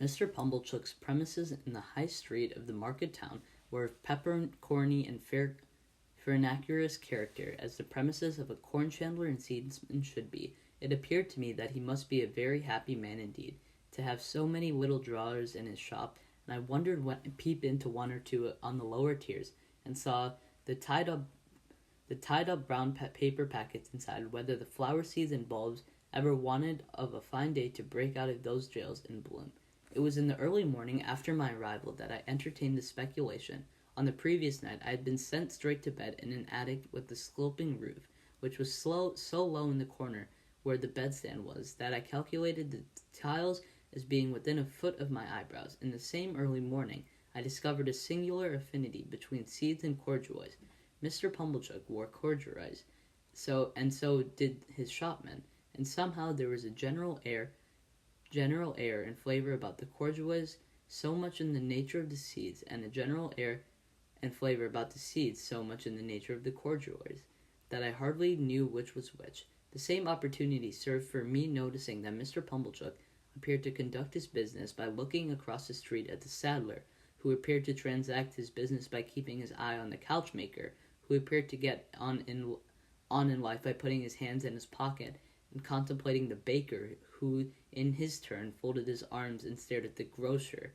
Mr. Pumblechook's premises in the high street of the market town were of peppercorny and farinaceous character, as the premises of a corn chandler and seedsman should be. It appeared to me that he must be a very happy man indeed, to have so many little drawers in his shop, and I wondered when I peeped into one or two on the lower tiers, and saw the tied up brown paper packets inside, whether the flower seeds and bulbs ever wanted of a fine day to break out of those jails in bloom. It was in the early morning after my arrival that I entertained the speculation. On the previous night I had been sent straight to bed in an attic with a sloping roof, which was so low in the corner where the bedstand was, that I calculated the tiles as being within a foot of my eyebrows. In the same early morning I discovered a singular affinity between seeds and corduroys. Mr. Pumblechook wore corduroys, so did his shopman, and somehow there was a general air and flavor about the corduroys so much in the nature of the seeds, and a general air and flavor about the seeds so much in the nature of the corduroys, that I hardly knew which was which. The same opportunity served for me noticing that Mr. Pumblechook appeared to conduct his business by looking across the street at the saddler, who appeared to transact his business by keeping his eye on the couchmaker, who appeared to get on in life by putting his hands in his pocket and contemplating the baker, who in his turn folded his arms and stared at the grocer,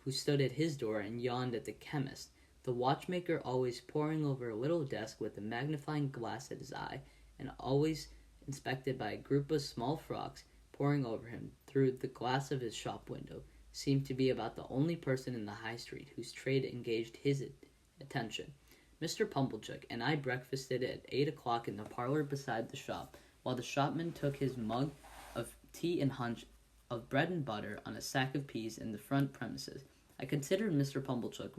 who stood at his door and yawned at the chemist, the watchmaker always poring over a little desk with a magnifying glass at his eye, and always inspected by a group of small frogs poring over him through the glass of his shop window, seemed to be about the only person in the high street whose trade engaged his attention. Mr. Pumblechook and I breakfasted at 8 o'clock in the parlor beside the shop, while the shopman took his mug of tea and hunch of bread and butter on a sack of peas in the front premises. I considered Mr. Pumblechook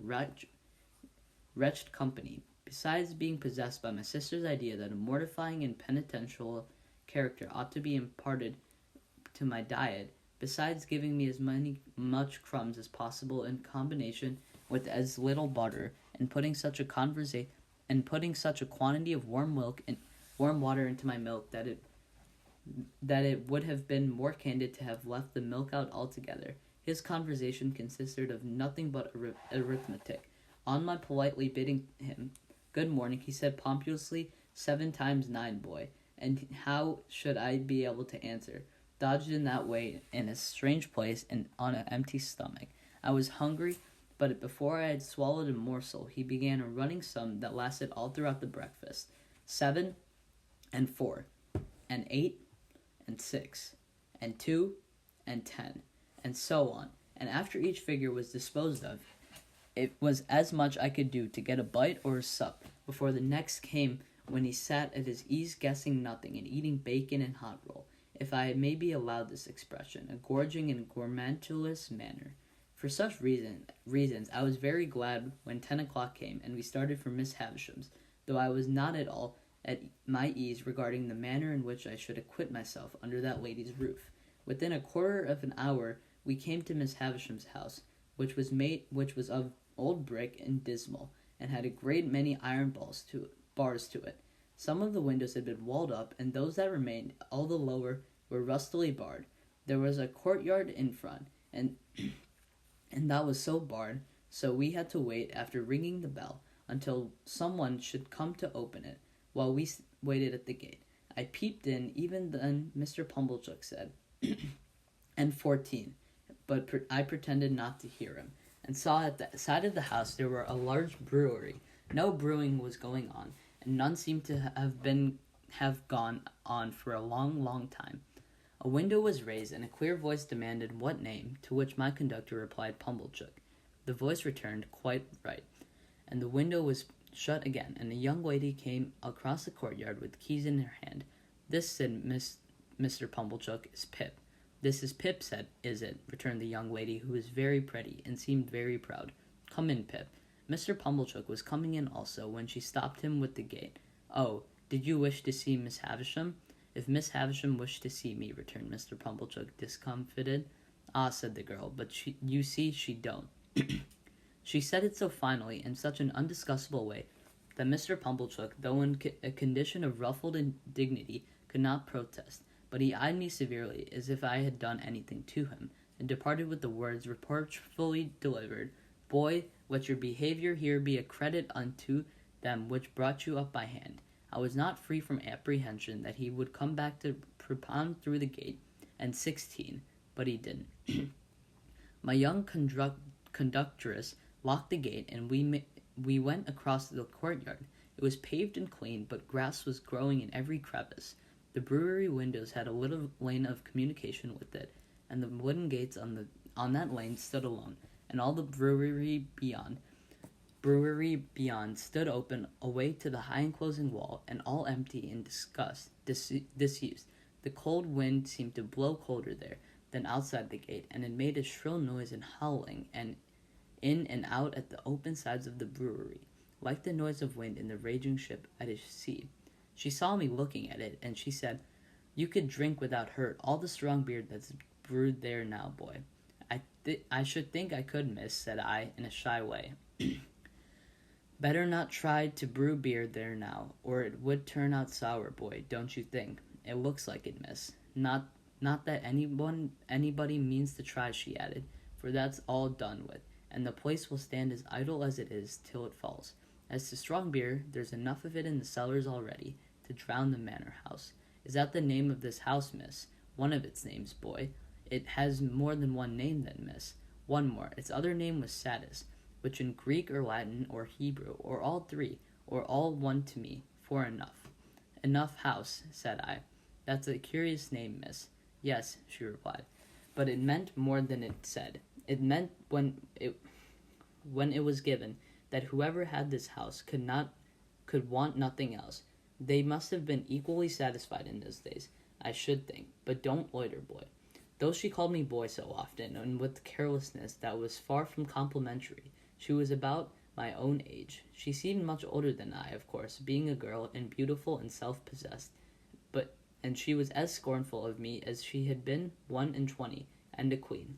wretched company, besides being possessed by my sister's idea that a mortifying and penitential character ought to be imparted to my diet, besides giving me as much crumbs as possible in combination with as little butter, and putting such a quantity of warm water into my milk that it would have been more candid to have left the milk out altogether. His conversation consisted of nothing but arithmetic. On my politely bidding him good morning, he said pompously, 7 times 9, boy, and how should I be able to answer? Dodged in that way in a strange place and on an empty stomach. I was hungry, but before I had swallowed a morsel, he began a running sum that lasted all throughout the breakfast. 7 and 4 and 8 and 6 and 2 and 10 and so on. And after each figure was disposed of, it was as much I could do to get a bite or a sup before the next came, when he sat at his ease guessing nothing and eating bacon and hot roll, if I may be allowed this expression, a gorging and gourmandulous manner. For such reasons, I was very glad when 10 o'clock came, and we started for Miss Havisham's, though I was not at all at my ease regarding the manner in which I should acquit myself under that lady's roof. Within a quarter of an hour we came to Miss Havisham's house, which was of old brick and dismal, and had a great many iron bars to it. Some of the windows had been walled up, and those that remained, all the lower, were rustily barred. There was a courtyard in front, and that was so barred, so we had to wait, after ringing the bell, until someone should come to open it, while we waited at the gate. I peeped in. Even then Mr. Pumblechook said, and 14, but I pretended not to hear him, and saw at the side of the house there were a large brewery. No brewing was going on, and none seemed to have gone on for a long time. A window was raised, and a clear voice demanded what name, to which my conductor replied Pumblechook. The voice returned, quite right, and the window was shut again, and a young lady came across the courtyard with keys in her hand. This, said Mr. Pumblechook, is Pip. This is Pip, is it? Returned the young lady, who was very pretty, and seemed very proud. Come in, Pip. Mr. Pumblechook was coming in also, when she stopped him with the gate. Oh, did you wish to see Miss Havisham? If Miss Havisham wished to see me, returned Mr. Pumblechook, discomfited. Ah, said the girl, but you see she don't. She said it so finally, in such an undiscussable way, that Mr. Pumblechook, though in a condition of ruffled indignity, could not protest, but he eyed me severely, as if I had done anything to him, and departed with the words reproachfully delivered, Boy, let your behavior here be a credit unto them which brought you up by hand. I was not free from apprehension that he would come back to propound through the gate, and 16, but he didn't. My young conductress locked the gate, and we went across the courtyard. It was paved and clean, but grass was growing in every crevice. The brewery windows had a little lane of communication with it, and the wooden gates on that lane stood alone, and all the brewery beyond stood open away to the high enclosing wall, and all empty and disused. The cold wind seemed to blow colder there than outside the gate, and it made a shrill noise and howling, and in and out at the open sides of the brewery, like the noise of wind in the raging ship at a sea. She saw me looking at it, and she said, You could drink without hurt all the strong beer that's brewed there now, boy. I should think I could, miss, said I, in a shy way. Better not try to brew beer there now, or it would turn out sour, boy, don't you think? It looks like it, miss. Not that anybody means to try, she added, for that's all done with, and the place will stand as idle as it is till it falls. As to strong beer, there's enough of it in the cellars already to drown the manor house. Is that the name of this house, miss? One of its names, boy. It has more than one name, then, miss. One more. Its other name was Sadis, which in Greek or Latin or Hebrew, or all three, or all one to me, for enough. Enough house, said I. That's a curious name, miss. Yes, she replied, but it meant more than it said. It meant when it was given that whoever had this house could want nothing else. They must have been equally satisfied in those days, I should think. But don't loiter, boy. Though she called me boy so often, and with carelessness that was far from complimentary, she was about my own age. She seemed much older than I, of course, being a girl and beautiful and self-possessed, and she was as scornful of me as she had been 21 and a queen.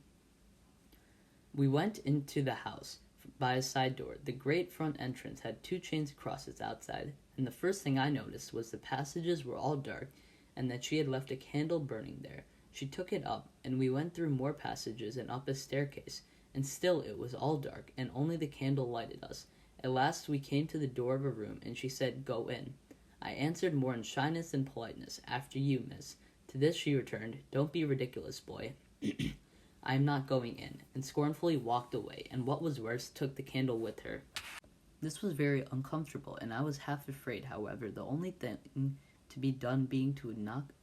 We went into the house by a side door. The great front entrance had 2 chains across its outside, and the first thing I noticed was the passages were all dark, and that she had left a candle burning there. She took it up, and we went through more passages and up a staircase, and still it was all dark, and only the candle lighted us. At last we came to the door of a room, and she said, Go in. I answered more in shyness than politeness, After you, miss. To this she returned, Don't be ridiculous, boy. I am not going in, and scornfully walked away, and what was worse, took the candle with her. This was very uncomfortable, and I was half afraid, however, the only thing to be done being to knock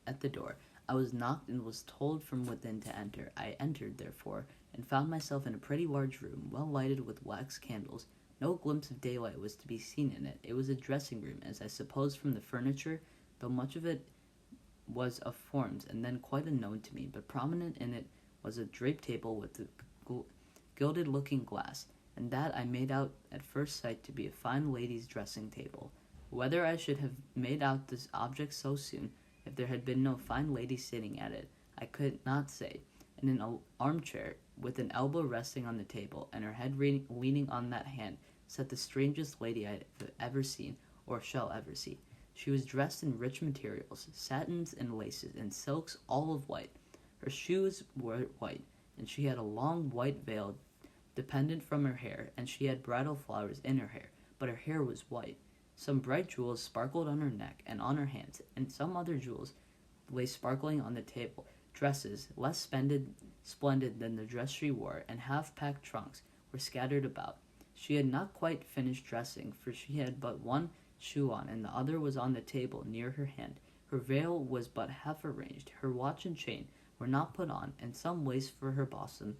at the door. I was knocked and was told from within to enter. I entered, therefore, and found myself in a pretty large room, well lighted with wax candles. No glimpse of daylight was to be seen in it. It was a dressing room, as I supposed from the furniture, though much of it was of forms, and then quite unknown to me, but prominent in it was a draped table with a gilded looking glass, and that I made out at first sight to be a fine lady's dressing table. Whether I should have made out this object so soon, if there had been no fine lady sitting at it, I could not say. In an armchair, with an elbow resting on the table, and her head leaning on that hand, sat the strangest lady I have ever seen, or shall ever see. She was dressed in rich materials, satins and laces, and silks all of white. Her shoes were white, and she had a long white veil dependent from her hair, and she had bridal flowers in her hair, but her hair was white. Some bright jewels sparkled on her neck and on her hands, and some other jewels lay sparkling on the table. Dresses, less splendid than the dress she wore, and half-packed trunks were scattered about. She had not quite finished dressing, for she had but one shoe on, and the other was on the table near her hand. Her veil was but half arranged. Her watch and chain were not put on, and some lace for her bosom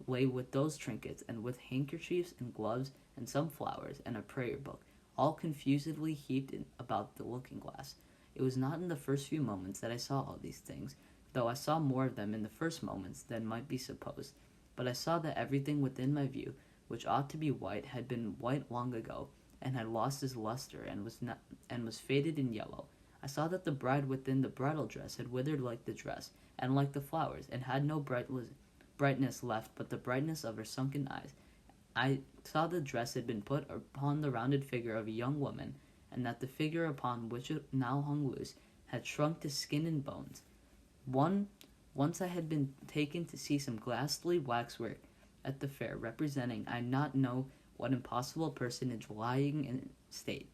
lay with those trinkets, and with handkerchiefs and gloves, and some flowers, and a prayer book, all confusedly heaped about the looking-glass. It was not in the first few moments that I saw all these things, though I saw more of them in the first moments than might be supposed. But I saw that everything within my view, which ought to be white, had been white long ago, and had lost its luster, and was faded in yellow. I saw that the bride within the bridal dress had withered like the dress, and like the flowers, and had no brightness left but the brightness of her sunken eyes. I saw the dress had been put upon the rounded figure of a young woman, and that the figure upon which it now hung loose had shrunk to skin and bones. One Once I had been taken to see some ghastly waxwork at the fair, representing I not know what impossible personage lying in state.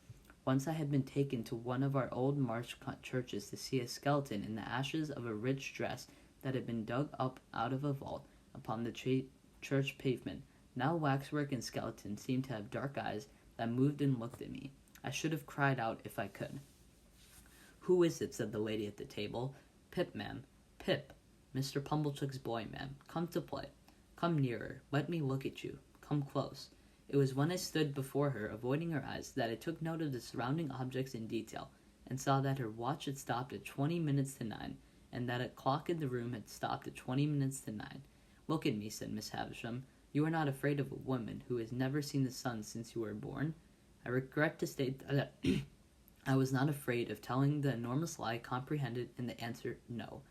Once I had been taken to one of our old marsh churches to see a skeleton in the ashes of a rich dress that had been dug up out of a vault upon the church pavement. Now waxwork and skeleton seemed to have dark eyes that moved and looked at me. I should have cried out if I could. "Who is it?" said the lady at the table. "Pip, ma'am." "Pip, Mr. Pumblechook's boy, ma'am. Come to play. Come nearer. Let me look at you. Come close." It was when I stood before her, avoiding her eyes, that I took note of the surrounding objects in detail, and saw that her watch had stopped at 20 minutes to 9, and that a clock in the room had stopped at 20 minutes to 9. "Look at me," said Miss Havisham. "You are not afraid of a woman who has never seen the sun since you were born?" I regret to state that I was not afraid of telling the enormous lie comprehended in the answer no.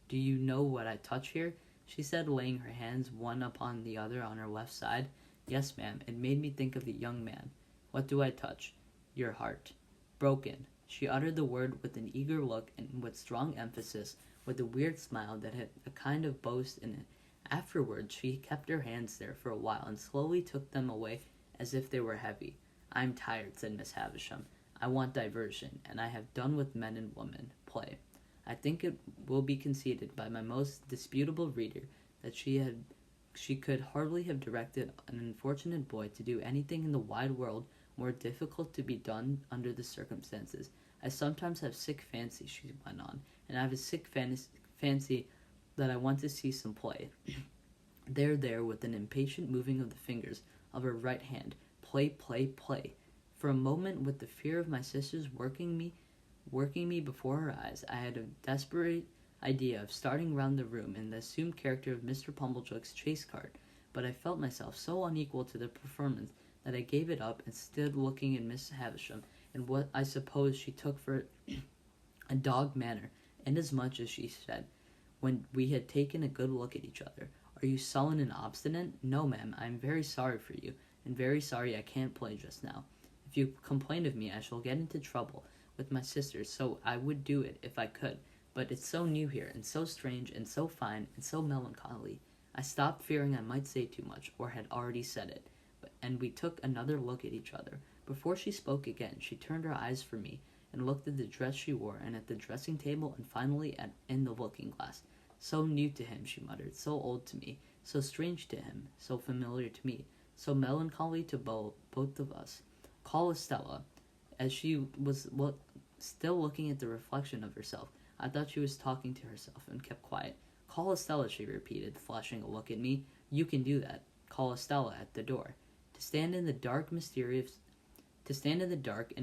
"Do you know what I touch here?" she said, laying her hands one upon the other on her left side. "Yes, ma'am. It made me think of the young man." "What do I touch?" "Your heart." "Broken." She uttered the word with an eager look and with strong emphasis, with a weird smile that had a kind of boast in it. Afterwards she kept her hands there for a while and slowly took them away as if they were heavy. "I am tired," said Miss Havisham. "I want diversion, and I have done with men and women. Play." I think it will be conceded by my most disputable reader that she could hardly have directed an unfortunate boy to do anything in the wide world more difficult to be done under the circumstances. "I sometimes have sick fancy," she went on, "and I have a sick fancy that I want to see some play." There, with an impatient moving of the fingers of her right hand. "Play, play, play." For a moment, with the fear of my sisters working me before her eyes, I had a desperate idea of starting round the room in the assumed character of Mr. Pumblechook's chaise cart, but I felt myself so unequal to the performance that I gave it up and stood looking at Miss Havisham in what I suppose she took for a dog manner, inasmuch as she said, when we had taken a good look at each other, "Are you sullen and obstinate?" "No, ma'am. I am very sorry for you, and very sorry I can't play just now. If you complain of me, I shall get into trouble with my sisters, so I would do it if I could, but it's so new here, and so strange, and so fine, and so melancholy." I stopped, fearing I might say too much, or had already said it, and we took another look at each other. Before she spoke again, she turned her eyes from me, and looked at the dress she wore, and at the dressing table, and finally in the looking glass. "So new to him," she muttered, "so old to me, so strange to him, so familiar to me, so melancholy to both of us. Call Estella." As she was still looking at the reflection of herself, I thought she was talking to herself, and kept quiet. "Call Estella," she repeated, flashing a look at me. "You can do that. Call Estella at the door." To stand in the dark in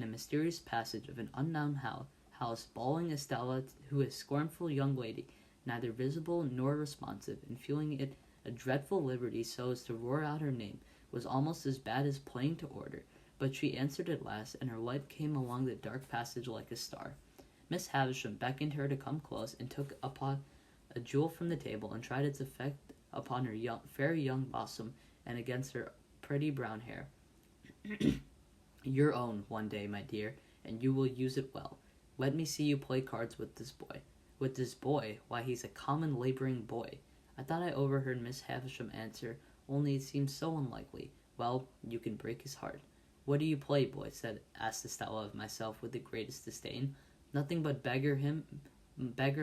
a mysterious passage of an unknown house, bawling Estella, who is a scornful young lady, neither visible nor responsive, and feeling it a dreadful liberty so as to roar out her name, was almost as bad as playing to order. But she answered at last, and her light came along the dark passage like a star. Miss Havisham beckoned her to come close, and took upon a jewel from the table, and tried its effect upon her fair young bosom, and against her pretty brown hair. "Your own, one day, my dear, and you will use it well. Let me see you play cards with this boy." "With this boy? Why, he's a common laboring boy." I thought I overheard Miss Havisham answer, only it seemed so unlikely. "Well, you can break his heart." "What do you play, boy?" asked Estella of myself with the greatest disdain. "Nothing but beggar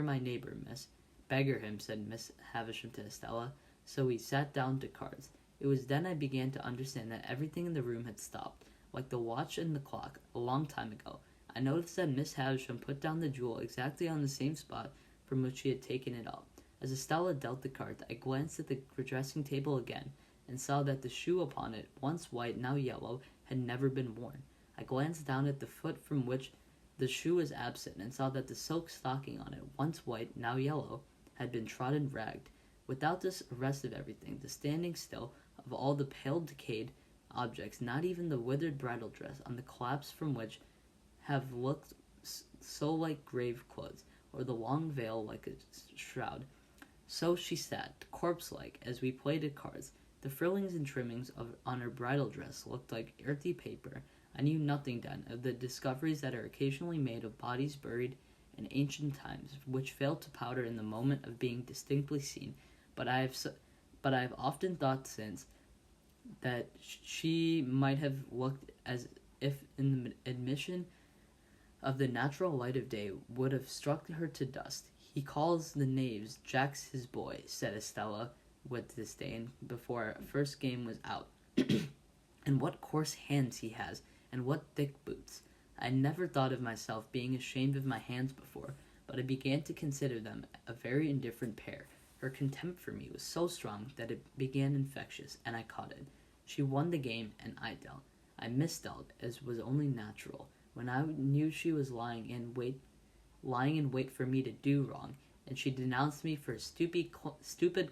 my neighbor, miss." "Beggar him," said Miss Havisham to Estella. So we sat down to cards. It was then I began to understand that everything in the room had stopped, like the watch and the clock, a long time ago. I noticed that Miss Havisham put down the jewel exactly on the same spot from which she had taken it up. As Estella dealt the cards, I glanced at the dressing table again, and saw that the shoe upon it, once white, now yellow, had never been worn. I glanced down at the foot from which the shoe was absent, and saw that the silk stocking on it, once white, now yellow, had been trodden ragged. Without this arrest of everything, the standing still of all the pale decayed objects, not even the withered bridal dress, on the collapse from which have looked so like grave clothes, or the long veil like a shroud. So she sat, corpse-like, as we played at cards. The frillings and trimmings on her bridal dress looked like earthy paper. I knew nothing then of the discoveries that are occasionally made of bodies buried in ancient times, which failed to powder in the moment of being distinctly seen. But I have often thought since that she might have looked as if in the admission of the natural light of day would have struck her to dust. He calls the knaves Jack's his boy, said Estella with disdain before our first game was out. And what coarse hands he has, and what thick boots. I never thought of myself being ashamed of my hands before, but I began to consider them a very indifferent pair. Her contempt for me was so strong that it began infectious, and I caught it. She won the game, and I dealt. I misdealt, as was only natural, when I knew she was lying in wait for me to do wrong, and she denounced me for a stupid,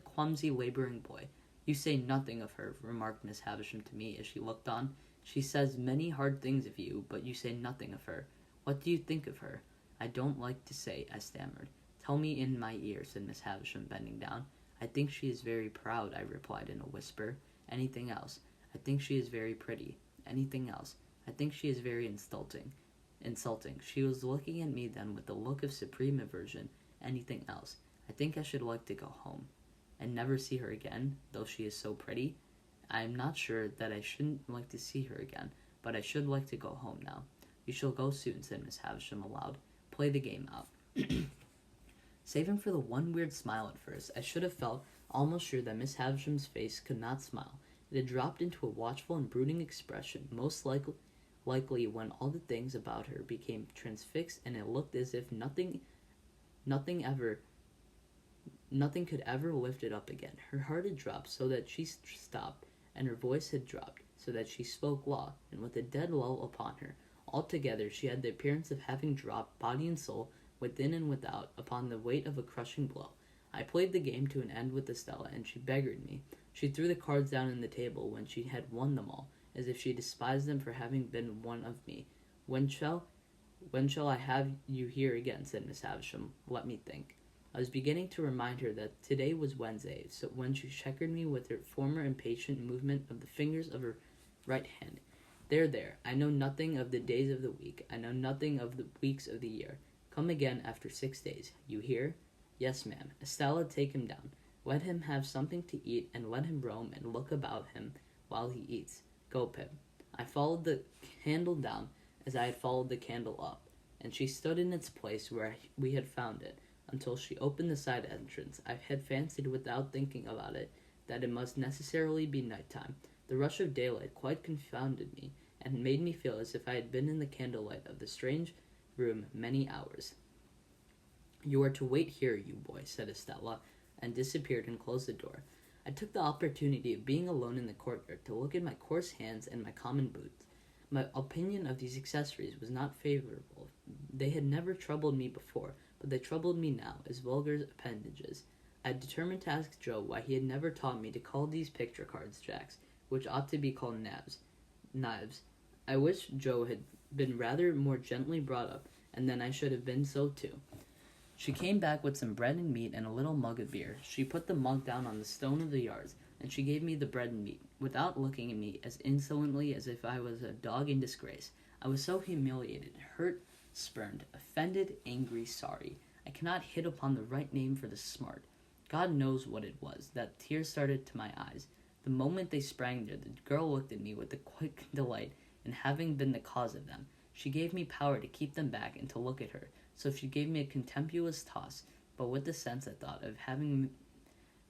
clumsy, laboring boy. You say nothing of her, remarked Miss Havisham to me as she looked on. She says many hard things of you, but you say nothing of her. What do you think of her? I don't like to say, I stammered. Tell me in my ear, said Miss Havisham, bending down. I think she is very proud, I replied in a whisper. Anything else? I think she is very pretty. Anything else? I think she is very insulting. She was looking at me then with a look of supreme aversion. Anything else? I think I should like to go home and never see her again, though she is so pretty. I am not sure that I shouldn't like to see her again, but I should like to go home now. We shall go soon, said Miss Havisham aloud. Play the game out. Saving for the one weird smile at first, I should have felt almost sure that Miss Havisham's face could not smile. It had dropped into a watchful and brooding expression, most likely when all the things about her became transfixed, and it looked as if nothing could ever lift it up again. Her heart had dropped so that she stopped, and her voice had dropped so that she spoke law, and with a dead lull upon her. Altogether, she had the appearance of having dropped, body and soul, within and without, upon the weight of a crushing blow. I played the game to an end with Estella, and she beggared me. She threw the cards down on the table when she had won them all, as if she despised them for having been one of me. When shall I have you here again, said Miss Havisham. Let me think. I was beginning to remind her that today was Wednesday, so when she checkered me with her former impatient movement of the fingers of her right hand. There, I know nothing of the days of the week. I know nothing of the weeks of the year. Come again after 6 days. You hear? Yes, ma'am. Estella, take him down. Let him have something to eat, and let him roam and look about him while he eats. Go, Pip. I followed the candle down as I had followed the candle up, and she stood in its place where we had found it, until she opened the side entrance. I had fancied, without thinking about it, that it must necessarily be night-time. The rush of daylight quite confounded me, and made me feel as if I had been in the candlelight of the strange room many hours. You are to wait here, you boy, said Estella, and disappeared and closed the door. I took the opportunity of being alone in the courtyard to look at my coarse hands and my common boots. My opinion of these accessories was not favorable. They had never troubled me before, but they troubled me now as vulgar appendages. I had determined to ask Joe why he had never taught me to call these picture cards jacks, which ought to be called knives. I wish Joe had been rather more gently brought up, and then I should have been so too. She came back with some bread and meat and a little mug of beer. She put the mug down on the stone of the yards, and she gave me the bread and meat, without looking at me as insolently as if I was a dog in disgrace. I was so humiliated, hurt, spurned, offended, angry, sorry. I cannot hit upon the right name for the smart. God knows what it was, that tears started to my eyes. The moment they sprang there, the girl looked at me with a quick delight in having been the cause of them. She gave me power to keep them back and to look at her, so she gave me a contemptuous toss, but with the sense, I thought, of having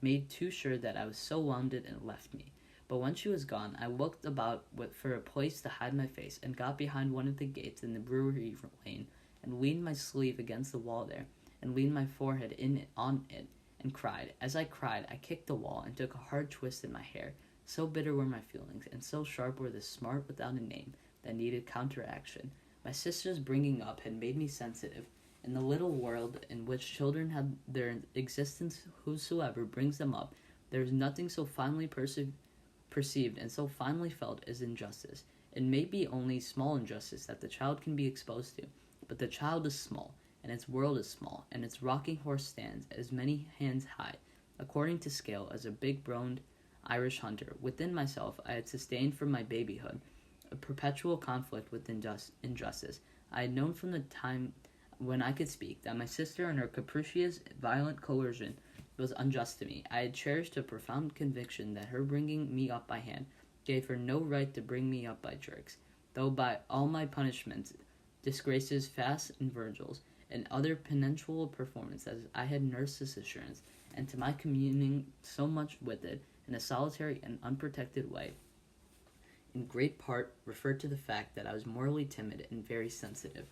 made too sure that I was so wounded, and left me. But when she was gone, I looked about for a place to hide my face, and got behind one of the gates in the brewery lane, and leaned my sleeve against the wall there, and leaned my forehead on it, and cried. As I cried, I kicked the wall, and took a hard twist in my hair. So bitter were my feelings, and so sharp were the smart without a name, that needed counteraction. My sister's bringing up had made me sensitive. In the little world in which children have their existence, whosoever brings them up, there is nothing so finely perceived and so finely felt as injustice. It may be only small injustice that the child can be exposed to, but the child is small, and its world is small, and its rocking horse stands as many hands high, according to scale, as a big-boned Irish hunter. Within myself I had sustained from my babyhood a perpetual conflict with injustice. I had known from the time when I could speak, that my sister and her capricious, violent coercion was unjust to me. I had cherished a profound conviction that her bringing me up by hand gave her no right to bring me up by jerks, though by all my punishments, disgraces, fasts, and virgils, and other penitential performances, I had nursed this assurance, and to my communing so much with it, in a solitary and unprotected way, in great part referred to the fact that I was morally timid and very sensitive.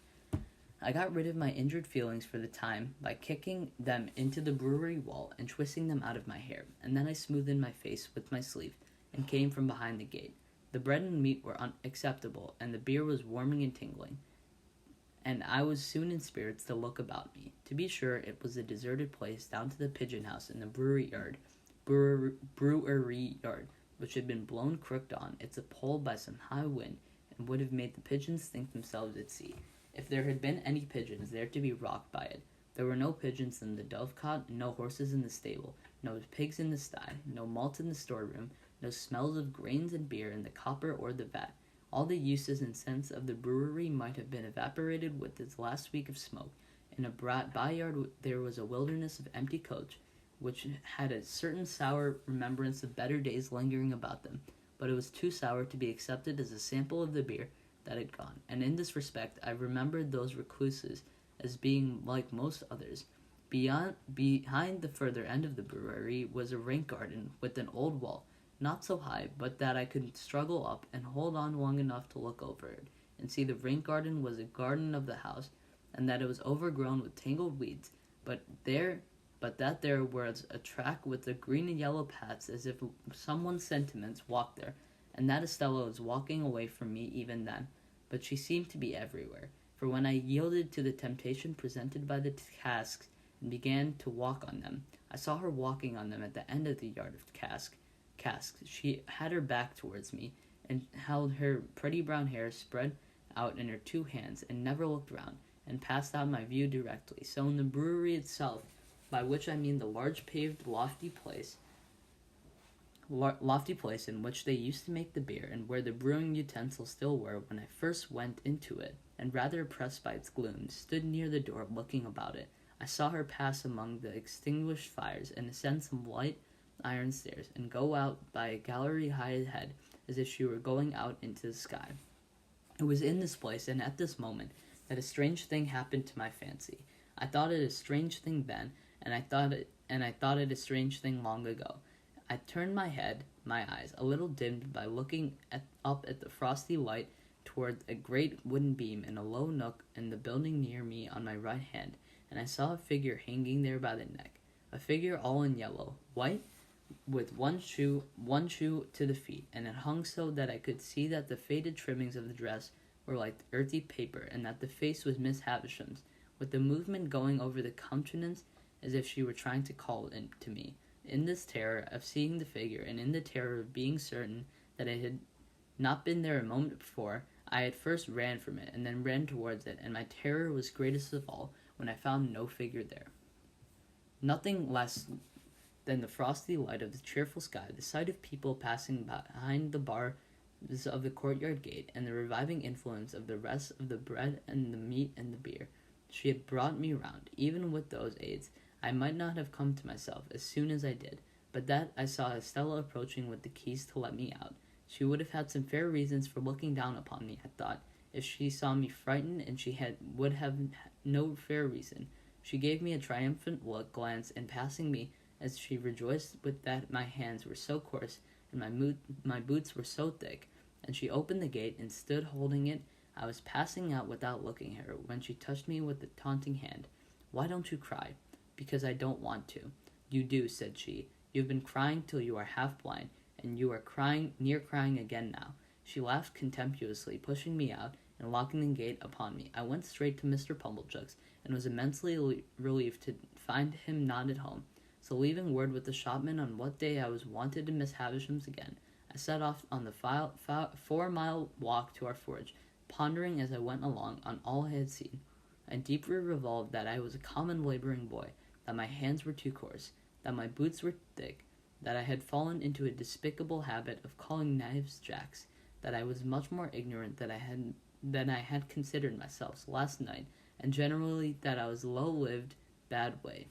I got rid of my injured feelings for the time by kicking them into the brewery wall and twisting them out of my hair, and then I smoothed in my face with my sleeve and came from behind the gate. The bread and meat were unacceptable, and the beer was warming and tingling, and I was soon in spirits to look about me. To be sure, it was a deserted place down to the pigeon house in the brewery yard, which had been blown crooked on its pole by some high wind, and would have made the pigeons think themselves at sea, if there had been any pigeons there to be rocked by it. There were no pigeons in the dovecot, no horses in the stable, no pigs in the sty, no malt in the storeroom, no smells of grains and beer in the copper or the vat. All the uses and scents of the brewery might have been evaporated with its last week of smoke. In a by-yard there was a wilderness of empty coach, which had a certain sour remembrance of better days lingering about them, but it was too sour to be accepted as a sample of the beer that had gone, and in this respect I remembered those recluses as being like most others. Behind the further end of the brewery was a rain garden with an old wall, not so high but that I could struggle up and hold on long enough to look over it, and see the rain garden was a garden of the house, and that it was overgrown with tangled weeds, but that there was a track with the green and yellow paths as if someone's sentiments walked there, and that Estella was walking away from me even then, but she seemed to be everywhere, for when I yielded to the temptation presented by the casks and began to walk on them, I saw her walking on them at the end of the yard of casks. She had her back towards me, and held her pretty brown hair spread out in her two hands, and never looked round, and passed out my view directly. So in the brewery itself, by which I mean the large paved lofty place in which they used to make the beer, and where the brewing utensils still were when I first went into it, and rather oppressed by its gloom, stood near the door looking about it. I saw her pass among the extinguished fires, and ascend some light iron stairs, and go out by a gallery high ahead, as if she were going out into the sky. It was in this place, and at this moment, that a strange thing happened to my fancy. I thought it a strange thing then, and I thought it a strange thing long ago. I turned my eyes, a little dimmed by looking up at the frosty light, toward a great wooden beam in a low nook in the building near me on my right hand, and I saw a figure hanging there by the neck, a figure all in yellow, white, with one shoe to the feet, and it hung so that I could see that the faded trimmings of the dress were like earthy paper, and that the face was Miss Havisham's, with the movement going over the countenance as if she were trying to call in to me. In this terror of seeing the figure, and in the terror of being certain that it had not been there a moment before, I at first ran from it, and then ran towards it, and my terror was greatest of all when I found no figure there. Nothing less than the frosty light of the cheerful sky, the sight of people passing behind the bars of the courtyard gate, and the reviving influence of the rest of the bread and the meat and the beer. She had brought me round. Even with those aids, I might not have come to myself as soon as I did, but that I saw Estella approaching with the keys to let me out. She would have had some fair reasons for looking down upon me, I thought, if she saw me frightened, and would have no fair reason. She gave me a triumphant glance, and passing me, as she rejoiced with that my hands were so coarse, and my boots were so thick, and she opened the gate and stood holding it. I was passing out without looking at her, when she touched me with a taunting hand. "Why don't you cry?" "Because I don't want to." "You do," said she. "You have been crying till you are half blind, and you are near crying again now." She laughed contemptuously, pushing me out, and locking the gate upon me. I went straight to Mr. Pumblechook's, and was immensely relieved to find him not at home. So leaving word with the shopman on what day I was wanted in Miss Havisham's again, I set off on the 4-mile walk to our forge, pondering as I went along on all I had seen. I deeply revolved that I was a common laboring boy, that my hands were too coarse, that my boots were thick, that I had fallen into a despicable habit of calling knives jacks, that I was much more ignorant than I had considered myself last night, and generally that I was low-lived, bad way.